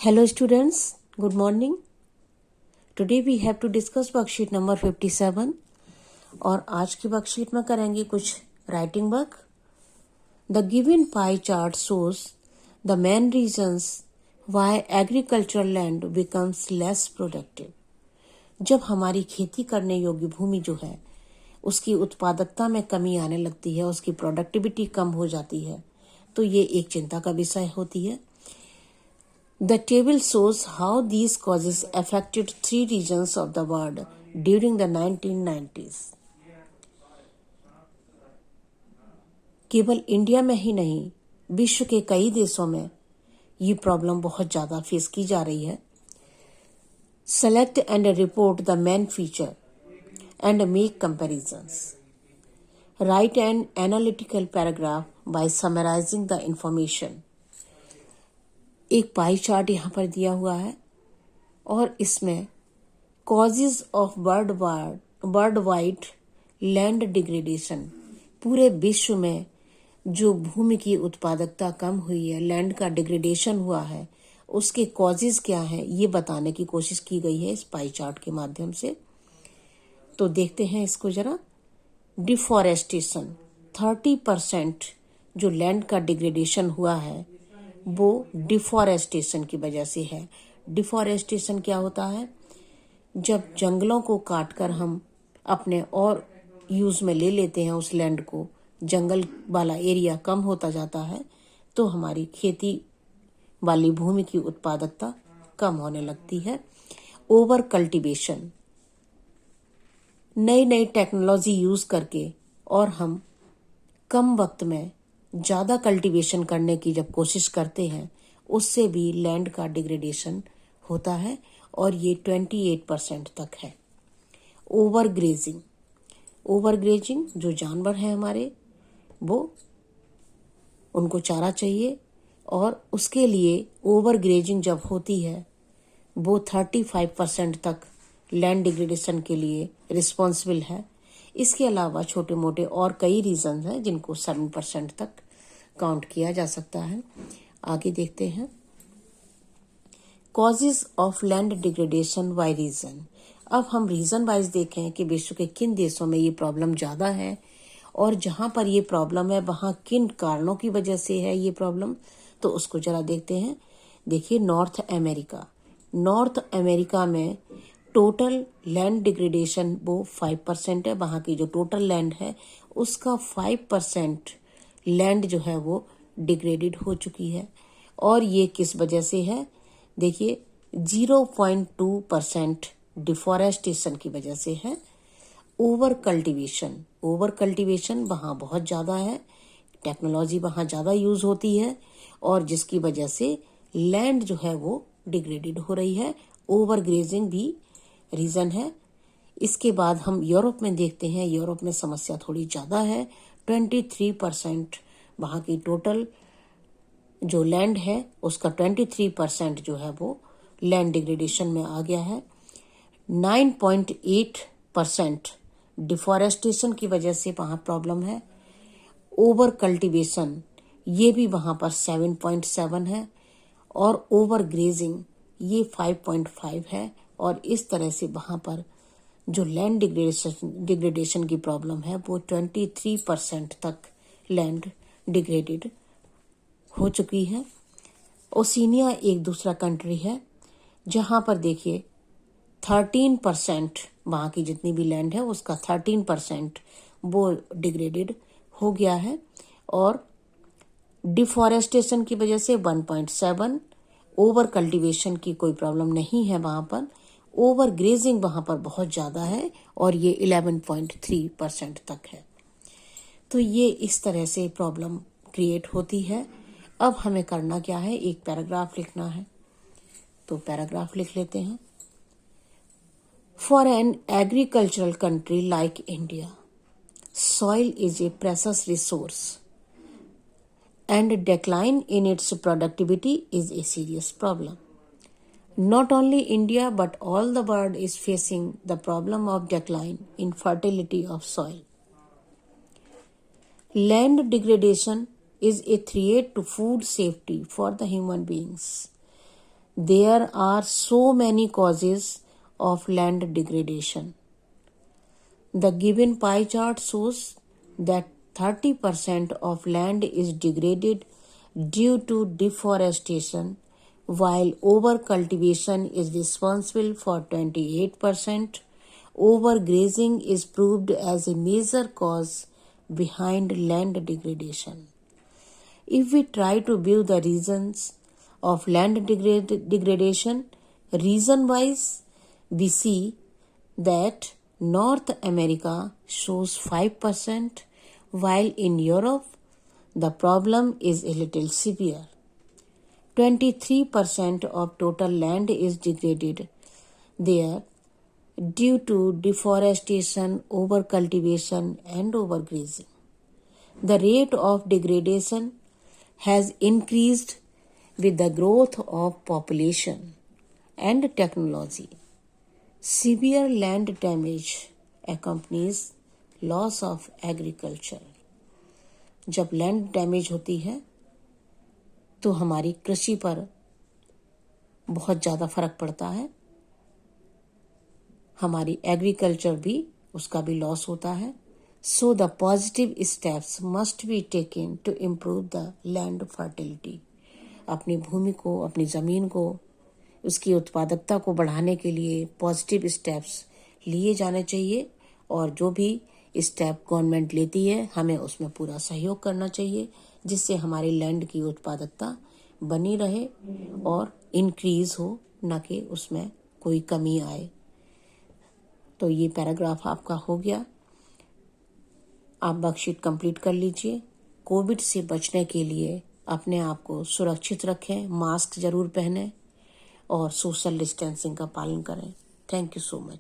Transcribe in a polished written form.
Hello students, good morning. Today we have to discuss worksheet number 57 और आज की worksheet में करेंगे कुछ writing work. The given pie chart shows the main reasons why agricultural land becomes less productive. जब हमारी खेती करने योग्य भूमि जो है उसकी उत्पादकता में कमी आने लगती है, उसकी प्रोडक्टिविटी कम हो जाती है, तो ये एक चिंता का विषय होती है. The table shows how these causes affected three regions of the world during the 1990s. केवल इंडिया में ही नहीं, विश्व के कई देशों में ये प्रॉब्लम बहुत ज़्यादा फेस की जा रही है. Select and report the main feature and make comparisons. Write an analytical paragraph by summarizing the information. एक पाई चार्ट यहाँ पर दिया हुआ है और इसमें causes of world wide land degradation, पूरे विश्व में जो भूमि की उत्पादकता कम हुई है, लैंड का डिग्रेडेशन हुआ है, उसके कॉजेज क्या हैं ये बताने की कोशिश की गई है इस पाई चार्ट के माध्यम से. तो देखते हैं इसको जरा. डिफॉरेस्टेशन 30% जो लैंड का डिग्रेडेशन हुआ है वो डिफॉरेस्टेशन की वजह से है. डिफॉरेस्टेशन क्या होता है? जब जंगलों को काटकर हम अपने और यूज में ले लेते हैं उस लैंड को, जंगल वाला एरिया कम होता जाता है, तो हमारी खेती वाली भूमि की उत्पादकता कम होने लगती है. ओवर कल्टीवेशन, नई नई टेक्नोलॉजी यूज करके और हम कम वक्त में ज़्यादा कल्टीवेशन करने की जब कोशिश करते हैं, उससे भी लैंड का डिग्रेडेशन होता है और ये 28% तक है. ओवर ग्रेजिंग जो जानवर हैं हमारे, वो उनको चारा चाहिए और उसके लिए ओवर ग्रेजिंग जब होती है वो 35% तक लैंड डिग्रेडेशन के लिए रिस्पॉन्सिबल है. इसके अलावा छोटे मोटे और कई रीजन हैं जिनको 7% तक काउंट किया जा सकता है. आगे देखते हैं. Causes of land degradation by region. अब हम रीजन वाइज देखें कि विश्व के किन देशों में ये प्रॉब्लम ज़्यादा है और जहाँ पर ये प्रॉब्लम है वहाँ किन कारणों की वजह से है ये प्रॉब्लम, तो उसको जरा देखते हैं. देखिए, नॉर्थ अमेरिका में टोटल लैंड डिग्रेडेशन वो 5% है. वहाँ की जो टोटल लैंड है उसका 5% लैंड जो है वो डिग्रेडेड हो चुकी है. और ये किस वजह से है? देखिए, 0.2% डिफॉरेस्टेशन की वजह से है. ओवर कल्टीवेशन वहाँ बहुत ज़्यादा है, टेक्नोलॉजी वहाँ ज़्यादा यूज होती है और जिसकी वजह से लैंड जो है वो डिग्रेडेड हो रही है. ओवर ग्रेजिंग भी रीज़न है. इसके बाद हम यूरोप में देखते हैं. यूरोप में समस्या थोड़ी ज़्यादा है. 23% वहाँ की टोटल जो लैंड है उसका 23% जो है वो लैंड डिग्रेडेशन में आ गया है. 9.8% डिफॉरेस्टेशन की वजह से वहाँ प्रॉब्लम है. ओवर कल्टीवेशन ये भी वहाँ पर 7.7 है और ओवर ग्रेजिंग ये 5.5 है. और इस तरह से वहाँ पर जो लैंड डिग्रेडेशन की प्रॉब्लम है वो 23% तक लैंड डिग्रेडेड हो चुकी है. ओशिनिया एक दूसरा कंट्री है जहाँ पर देखिए 13% वहाँ की जितनी भी लैंड है उसका 13% वो डिग्रेडेड हो गया है. और डिफॉरेस्टेशन की वजह से 1.7, ओवर कल्टीवेशन की कोई प्रॉब्लम नहीं है वहाँ पर. ओवर ग्रेजिंग वहाँ पर बहुत ज़्यादा है और ये 11.3% तक है. तो ये इस तरह से प्रॉब्लम क्रिएट होती है. अब हमें करना क्या है? एक पैराग्राफ लिखना है. तो पैराग्राफ लिख लेते हैं. For an agricultural country like India, soil is a precious resource and decline in its productivity is a serious problem. Not only India but all the world is facing the problem of decline in fertility of soil. Land degradation is a threat to food safety for the human beings. there are so many causes of land degradation. The given pie chart shows that 30% of land is degraded due to deforestation, while overcultivation is responsible for 28%. Overgrazing is proved as a major cause behind land degradation. If we try to view the reasons of land degradation reason-wise, we see that North America shows 5%, while in Europe the problem is a little severe. 23% of total land is degraded there due to deforestation, overcultivation, and overgrazing. The rate of degradation has increased with the growth of population and technology. Severe land damage accompanies loss of agriculture. जब land damage होती है तो हमारी कृषि पर बहुत ज़्यादा फर्क पड़ता है, हमारी एग्रीकल्चर भी उसका भी लॉस होता है. So the positive steps must be taken to improve the land fertility. अपनी भूमि को, अपनी ज़मीन को, उसकी उत्पादकता को बढ़ाने के लिए पॉजिटिव स्टेप्स लिए जाने चाहिए, और जो भी स्टेप गवर्नमेंट लेती है हमें उसमें पूरा सहयोग करना चाहिए, जिससे हमारी लैंड की उत्पादकता बनी रहे और इंक्रीज हो, न कि उसमें कोई कमी आए. तो ये पैराग्राफ आपका हो गया. आप वर्कशीट कंप्लीट कर लीजिए. कोविड से बचने के लिए अपने आप को सुरक्षित रखें, मास्क जरूर पहनें और सोशल डिस्टेंसिंग का पालन करें. Thank you so much.